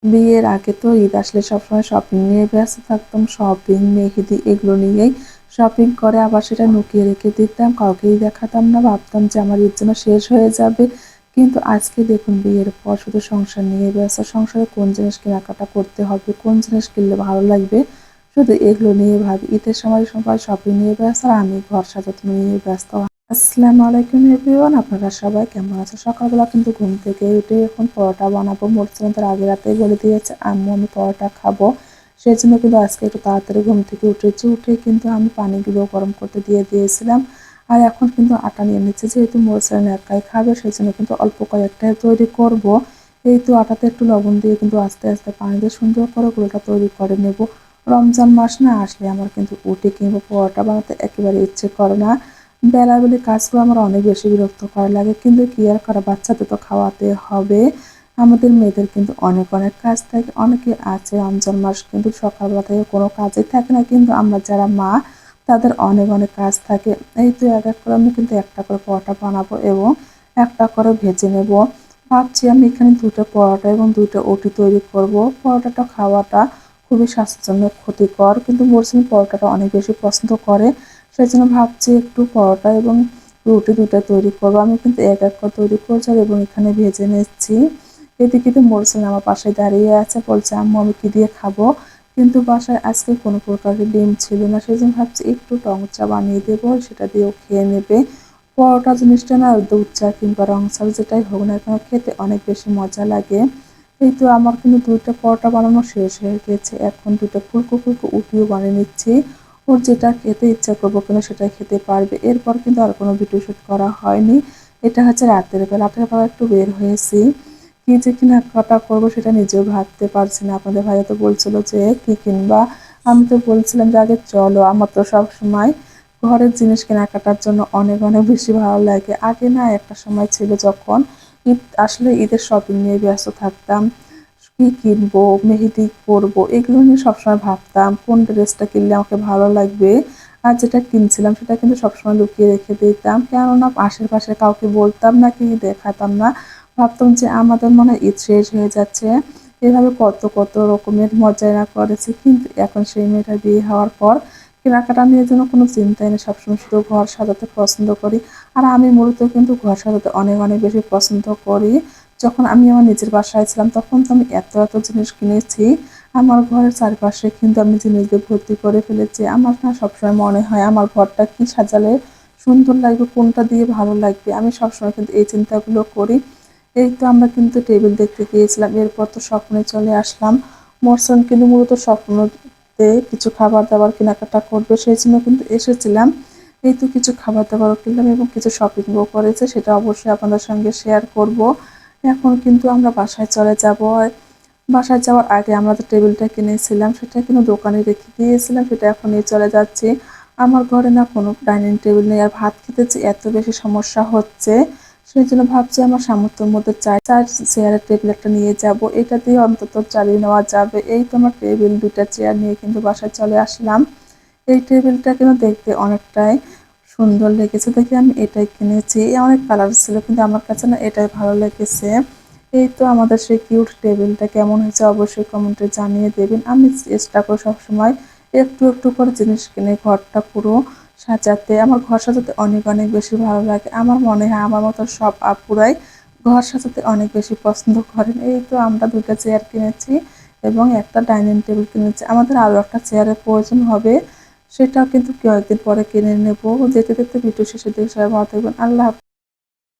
বিয়ের আগে তো ঈদ আসলে সবসময় শপিং নিয়ে ব্যস্ত থাকতাম। শপিং, মেহেদি এগুলো নিয়েই শপিং করে আবার সেটা লুকিয়ে রেখে দিতাম। কাউকেই দেখাতাম না। ভাবতাম যে আমার ঈদ যেন শেষ হয়ে যাবে। কিন্তু আজকে দেখুন বিয়ের পর শুধু সংসার নিয়ে ব্যস্ত। সংসারে কোন জিনিস কেনাকাটা করতে হবে, কোন জিনিস কিনলে ভালো লাগবে, শুধু এগুলো নিয়ে ভাবি। ঈদের সময় সবাই শপিং নিয়ে ব্যস্ত আর আমি ঘর সাজাতে নিয়ে ব্যস্ত। আসসালামু আলাইকুম এভরিওয়ান, আপনারা সবাই কেমন আছেন? সকালবেলা কিন্তু ঘুম থেকে উঠে এখন পরোটা বানাবো। মরছিলাম তার আগে রাতেই বলে দিয়েছে আম্মু আমি পরোটা খাবো। সেই জন্য কিন্তু আজকে একটু তাড়াতাড়ি ঘুম থেকে উঠেছি। উঠে কিন্তু আমি পানিগুলো গরম করতে দিয়ে দিয়েছিলাম। আর এখন কিন্তু আটা নিয়ে নিচ্ছে, যেহেতু মরছিলাম একাই খাবে সেই জন্য কিন্তু অল্প কয়েকটাই তৈরি করব। এই তো আটাতে একটু লবণ দিয়ে কিন্তু আস্তে আস্তে পানি দিয়ে সুন্দর করে গুলোটা তৈরি করে নেব। রমজান মাস না আসলে আমার কিন্তু উঠে কিংবা পরোটা বানাতে একেবারে ইচ্ছে করে না। বেলাবেলি কাজগুলো আমার অনেক বেশি বিরক্ত করা লাগে, কিন্তু কি আর করা, বাচ্চাদের তো খাওয়াতে হবে। আমাদের মেয়েদের কিন্তু অনেক অনেক কাজ থাকে। অনেকে আছে রমজান মাস কিন্তু সকালবেলা থেকে কোনো কাজই থাকে না, কিন্তু আমরা যারা মা তাদের অনেক অনেক কাজ থাকে। এই তো এক এক করে আমি কিন্তু একটা করে পরোটা বানাবো এবং একটা করে ভেজে নেব। ভাবছি আমি এখানে দুটো পরোটা এবং দুটো রুটি তৈরি করব। পরোটাটা খাওয়াটা খুবই স্বাস্থ্যের জন্য ক্ষতিকর, কিন্তু মরসুমি পরোটাটা অনেক বেশি পছন্দ করে। সেই জন্য ভাবছি একটু পরোটা এবং রুটি দুটা তৈরি করবো। আমি কিন্তু এক এক করে তৈরি করছি এবং এখানে ভেজে নিচ্ছি। এদিকে তো মরসুম আমার পাশে দাঁড়িয়ে আছে, বলছে আম্মু আমি কি দিয়ে খাবো, কিন্তু বাসায় আজকে কোনো প্রকারের ডিম ছিল না। সেই জন্য ভাবছি একটু টং চা বানিয়ে দেবো, সেটা দিয়েও খেয়ে নেবে। পরোটা জিনিসটা না দুধ চা কিংবা রং চা যেটাই হোক না কেন খেতে অনেক বেশি মজা লাগে। এই তো আমার কিন্তু দুইটা পরোটা বানানো শেষ হয়ে গেছে। এখন দুটো ফুলকো ফুলকো উটিও বানিয়ে নিচ্ছি। ওর যেটা খেতে ইচ্ছা করবো কিনা সেটাই খেতে পারবে। এরপর কিন্তু আর কোনো ভিডিও শুট করা হয়নি। এটা হচ্ছে রাতের বেলা। রাতের বেলা একটু বের হয়েছি। কি যে কেনাকাটা করবো সেটা নিজেও ভাবতে পারছি না। আপনাদের ভাইয়া তো বলছিল যে কি কিনবা। আমি তো বলছিলাম যে আগে চলো, আমার তো সব সময় ঘরের জিনিস কেনাকাটার জন্য অনেক অনেক বেশি ভালো লাগে। আগে না একটা সময় ছিল যখন ঈদ আসলে ঈদের শপিং নিয়ে ব্যস্ত থাকতাম। কি কিনবো, মেহেদি পরবো, এগুলো নিয়ে সবসময় ভাবতাম কোন ড্রেসটা কিনলে আমাকে ভালো লাগবে। আর যেটা কিনছিলাম সেটা কিন্তু সবসময় লুকিয়ে রেখে দিতাম, কেননা আশেপাশে কাউকে বলতাম না, কি দেখাতাম না। ভাবতাম যে আমাদের মনে হয় ঈদ শেষ হয়ে যাচ্ছে। এভাবে কত কত রকমের মজা করেছি, কিন্তু এখন সেই মেয়েটার বিয়ে হওয়ার পর কেনাকাটা নিয়ে যেন কোনো চিন্তাই নেই। সবসময় শুধু ঘর সাজাতে পছন্দ করি। আর আমি মূলত কিন্তু ঘর সাজাতে অনেক অনেক বেশি পছন্দ করি। যখন আমি আমার নিজের বাসায় ছিলাম তখন তো আমি এত এত জিনিস কিনেছি। আমার ঘরের চারপাশে কিন্তু আমি জিনিস দিয়ে ভর্তি করে ফেলেছি। আমার না সবসময় মনে হয় আমার ঘরটা কি সাজালে সুন্দর লাগবে, কোনটা দিয়ে ভালো লাগবে। আমি সবসময় কিন্তু এই চিন্তাগুলো করি। এই তো আমরা কিন্তু টেবিল দেখতে গিয়েছিলাম, এরপর তো স্বপ্নে চলে আসলাম। মরসুম কিন্তু মূলত স্বপ্নতে কিছু খাবার দাবার কেনাকাটা করবে সেই জন্য কিন্তু এসেছিলাম। এই তো কিছু খাবার দাবারও কিনলাম এবং কিছু শপিংও করেছে, সেটা অবশ্যই আপনাদের সঙ্গে শেয়ার করব। এখন কিন্তু আমরা বাসায় চলে যাব। বাসায় যাওয়ার আগে আমরা যে টেবিলটা কিনেছিলাম সেটা কিন্তু দোকানে রেখে দিয়েছিলাম, সেটা এখন নিয়ে চলে যাচ্ছি। আমার ঘরে না কোনো ডাইনিং টেবিল নেই, আর ভাত খেতে যে এত বেশি সমস্যা হচ্ছে সেই জন্য ভাবছি আমার সামর্থ্যের মধ্যে চার চার চেয়ারের টেবিল একটা নিয়ে যাব, এটা দিয়ে অন্তত চালিয়ে নেওয়া যাবে। এই তো আমার টেবিল দুইটা চেয়ার নিয়ে কিন্তু বাসায় চলে আসলাম। এই টেবিলটা কিন্তু দেখতে অনেকটাই সুন্দর লেগেছে দেখে আমি এটাই কিনেছি। অনেক কালার ছিল কিন্তু আমার কাছে না এটাই ভালো লেগেছে। এই তো আমাদের সেই কিউট টেবিলটা কেমন হয়েছে অবশ্যই কমেন্টে জানিয়ে দেবেন। আমি চেষ্টা করি সবসময় একটু একটু করে জিনিস কিনে ঘরটা পুরো সাজাতে। আমার ঘর সাজাতে অনেক অনেক বেশি ভালো লাগে। আমার মনে হয় আমার মতো সব আপুরাই ঘর সাজাতে অনেক বেশি পছন্দ করেন। এই তো আমরা দুটো চেয়ার কিনেছি এবং একটা ডাইনিং টেবিল কিনেছি। আমাদের আরও একটা চেয়ারের প্রয়োজন হবে, সেটাও কিন্তু কয়েকদিন পরে কিনে নেব। যেতে যেতে ভিডিও শেষে দিয়ে সবাই ভালো থাকবেন। আল্লাহ হাফেজ।